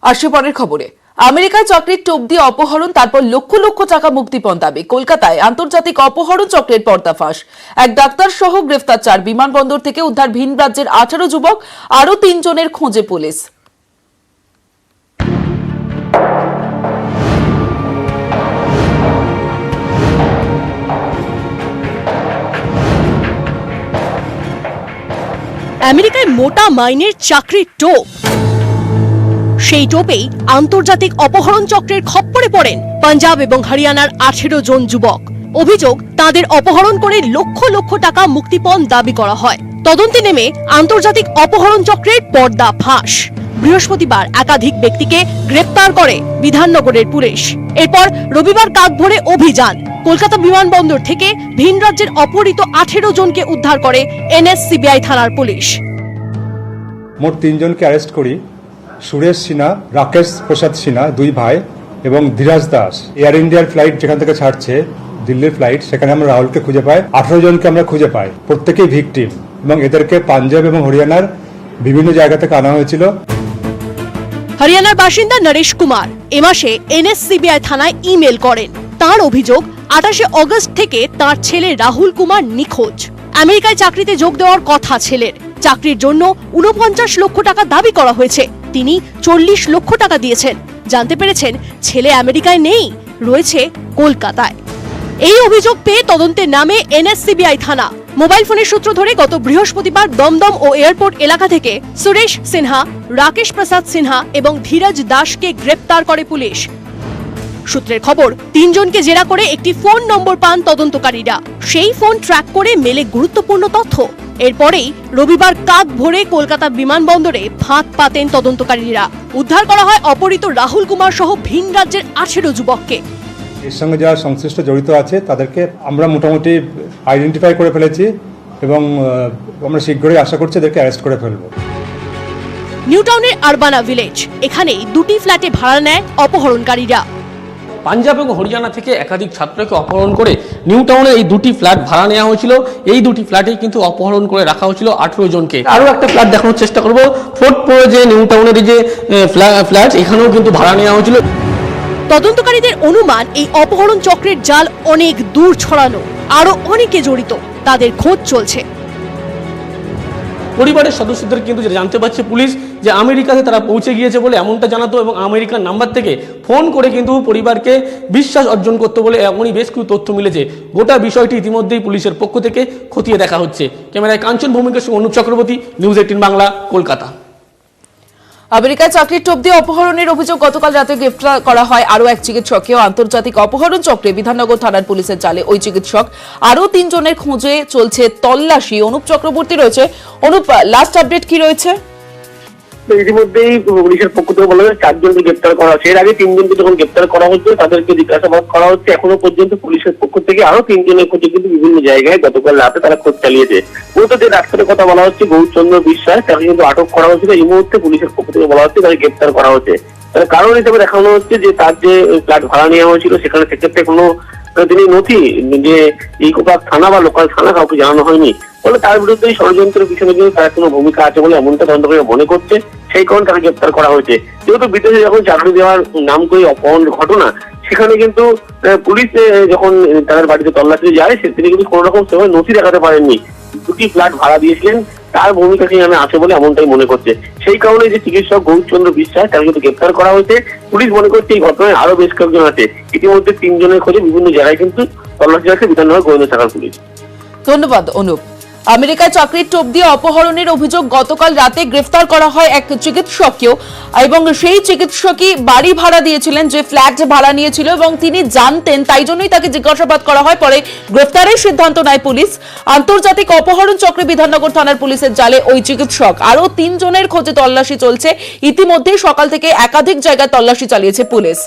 আসছে পরের খবরে। আমেরিকায় চাকরির টোপ দিয়ে অপহরণ, তারপর লক্ষ লক্ষ টাকা মুক্তিপণ দাবি। কলকাতায় আন্তর্জাতিক অপহরণ চক্রের পর্দাফাঁস। এক ডাক্তার সহ গ্রেফতার 4। বিমানবন্দর থেকে উদ্ধার ভিন রাজ্যের 18 যুবক, আরো 3 জনের খোঁজে পুলিশ। আমেরিকায় মোটা মাইনের চাকরির টোপ, সেই টোপেই আন্তর্জাতিক অপহরণ চক্রের খপ্পরে পড়েন পাঞ্জাব এবং হরিয়ানার 18 জন যুবক। অভিযোগ, তাদের অপহরণ করে লক্ষ লক্ষ টাকা মুক্তিপণ দাবি করা হয়। তদন্তে নেমে আন্তর্জাতিক অপহরণ চক্রের পর্দা ফাঁস। বৃহস্পতিবার একাধিক ব্যক্তিকে গ্রেপ্তার করে বিধাননগরের পুলিশ। এরপর রবিবার কাকভোরে অভিযান। কলকাতা বিমানবন্দর থেকে ভিন রাজ্যের অপহৃত 18 জনকে উদ্ধার করে এনএসসিবিআই থানার পুলিশ। মোট 3 জনকে অ্যারেস্ট করি। সুরেশ সিনহা, রাকেশ প্রসাদ সিনহা, 2 ভাই, এবং ধীরাজ দাস। এয়ার ইন্ডিয়ার ফ্লাইট যেখান থেকে ছাড়ছে, দিল্লির ফ্লাইট, সেখানে আমরা রাহুলকে খুঁজে পাই। 18 জনকে আমরা খুঁজে পাই, প্রত্যেকেই ভিকটিম, এবং এদেরকে পাঞ্জাব এবং হরিয়ানার বিভিন্ন জায়গা থেকে আনা হয়েছিল। হরিয়ানার বাসিন্দা নরেশ কুমার এ মাসে এনএসসিবিআই থানায় ইমেল করেন। তার অভিযোগ, 28 অগস্ট থেকে তার ছেলে রাহুল কুমার নিখোঁজ। আমেরিকায় চাকরিতে যোগ দেওয়ার কথা ছেলের। চাকরির জন্য 49 লক্ষ টাকা দাবি করা হয়েছে। তিনি 40 লক্ষ টাকা দিয়েছেন। জানতে পেরেছেন ছেলে আমেরিকায় নেই, রয়েছে কলকাতায়। এই অভিযোগ পেয়ে তদন্তের নামে এনএসসিবিআই থানা। মোবাইল ফোনের সূত্র ধরে গত বৃহস্পতিবার দমদম ও এয়ারপোর্ট এলাকা থেকে সুরেশ সিনহা, রাকেশ প্রসাদ সিনহা এবং ধীরাজ দাসকে গ্রেপ্তার করে পুলিশ। সূত্রের খবর, 3 জনকে জেরা করে একটি ফোন নম্বর পান তদন্তকারীরা। সেই ফোন ট্র্যাক করে মেলে গুরুত্বপূর্ণ তথ্য। এরপরেই রবিবার কাকভোরে কলকাতা বিমানবন্দরে ফাঁদ পাতেন তদন্তকারীরা। উদ্ধার করা হয় অপহৃত রাহুল কুমার সহ ভিন রাজ্যের 18 যুবককে। এর সঙ্গে যারা সংশ্লিষ্ট জড়িত আছে তাদেরকে আমরা মোটামুটি আইডেন্টিফাই করে ফেলেছি, এবং আমরা শীঘ্রই আশা করছি এদেরকে অ্যারেস্ট করে ফেলব। নিউ টাউনের আরবানা ভিলেজ, এখানে 2টি ফ্ল্যাটে ভাড়া নেয় অপহরণকারীরা। পাঞ্জাব এবং হরিয়ানা থেকে একাধিক ছাত্রকে অপহরণ করে নিউ টাউনে এই 2টি ফ্ল্যাট ভাড়া নেওয়া হয়েছিল। এই 2টি ফ্ল্যাটেই কিন্তু অপহরণ করে রাখা হয়েছিল 18 জনকে। আরও একটা ফ্ল্যাট দেখানোর চেষ্টা করব। 4th ফ্লোরে যে নিউ টাউনের যে ফ্ল্যাট, এখানেও কিন্তু ভাড়া নেওয়া হয়েছিল। তদন্তকারীদের অনুমান, এই অপহরণ চক্রের জাল অনেক দূর ছড়ানো, আরো অনেকে জড়িত, তাদের খোঁজ চলছে। পরিবারের সদস্যদের কিন্তু যেটা জানতে পারছে পুলিশ, যে আমেরিকাতে তারা পৌঁছে গিয়েছে বলে এমনটা জানাতো, এবং আমেরিকার নাম্বার থেকে ফোন করে কিন্তু পরিবারকে বিশ্বাস অর্জন করতে বলে এমনই বেশ কিছু তথ্য মিলেছে। গোটা বিষয়টি ইতিমধ্যেই পুলিশের পক্ষ থেকে খতিয়ে দেখা হচ্ছে। ক্যামেরায় কাঞ্চন ভৌমিকের সঙ্গে অনুপ চক্রবর্তী, নিউজ 18 বাংলা, কলকাতা। আমেরিকায় চাকরির টোপ দিয়ে অপহরণের অভিযোগ গতকাল রাতে গ্রেফতার করা হয় আরো এক চিকিৎসককেও। আন্তর্জাতিক অপহরণ চক্রে বিধাননগর থানার পুলিশের জালে ওই চিকিৎসক, আরো 3 জনের খোঁজে চলছে তল্লাশি। অনুপ চক্রবর্তী রয়েছে। অনুপ, লাস্ট আপডেট কি রয়েছে? ইতিমধ্যেই পুলিশের পক্ষ থেকে বলা যায় 4 জনকে গ্রেপ্তার করা হচ্ছে। এর আগে 3 জনকে যখন গ্রেপ্তার করা হচ্ছে তাদেরকে জিজ্ঞাসাবাদ করা হচ্ছে। এখনো পর্যন্ত পুলিশের পক্ষ থেকে আরো 3 জনের খোঁজে কিন্তু বিভিন্ন জায়গায় গতকাল রাতে তারা খোঁজ চালিয়েছে। মূলত যে ডাক্তারের কথা বলা হচ্ছে গৌরচন্দ্র বিশ্বাস, তাকে কিন্তু আটক করা হয়েছিল। এই মুহূর্তে পুলিশের পক্ষ থেকে বলা হচ্ছে তাকে গ্রেপ্তার করা হচ্ছে। তার কারণ হিসেবে দেখানো হচ্ছে যে তার যে ফ্ল্যাট ভাড়া নেওয়া হয়েছিল সেখানে সেক্ষেত্রে কোনো তিনি নথি, যে ইকোপার্ক থানা বা লোকাল থানা কাউকে জানানো হয়নি, ফলে তার বিরুদ্ধে ষড়যন্ত্রের পিছনে কিন্তু তার কোনো ভূমিকা আছে বলে এমনটা তদন্তকারীরা মনে করছে। সেই কারণে তাকে গ্রেপ্তার করা হয়েছে। যেহেতু বিদেশে যখন চাকরি দেওয়ার নাম করে অপহরণ ঘটনা, সেখানে কিন্তু পুলিশ যখন তাদের বাড়িতে তল্লাশি যায়, তিনি কিন্তু কোনো রকম সেভাবে নথি দেখাতে পারেননি। 2টি ফ্ল্যাট ভাড়া দিয়েছিলেন, তার ভূমিকা সেখানে আছে বলে এমনটাই মনে করছে। সেই কারণে যে চিকিৎসক গৌরচন্দ্র বিশ্বাস, তাকে কিন্তু গ্রেপ্তার করা হয়েছে। পুলিশ মনে করছে এই ঘটনায় আরো বেশ কয়েকজন আছে। ইতিমধ্যে 3 জনের খোঁজে বিভিন্ন জায়গায় কিন্তু তল্লাশি আছে বিধাননগর গোয়েন্দা শাখার পুলিশ। ধন্যবাদ অনুপ। আমেরিকায় চাকরির টোপ দিয়ে অপহরণের অভিযোগ গতকাল রাতে গ্রেফতার করা হয় এক চিকিৎসককেও, এবং সেই চিকিৎসকই বাড়ি ভাড়া দিয়েছিলেন, যে ফ্ল্যাট ভাড়া নিয়েছিল, এবং তিনি জানতেন, তাই জন্যই তাকে জিজ্ঞাসাবাদ করা হয়। পরে গ্রেফতারের সিদ্ধান্ত নেয় পুলিশ। আন্তর্জাতিক অপহরণ চক্রে বিধাননগর থানার পুলিশের জালে ওই চিকিৎসক, আরো 3 জনের খোঁজে তল্লাশি চলছে। ইতিমধ্যে সকাল থেকে একাধিক জায়গায় তল্লাশি চালিয়েছে পুলিশ।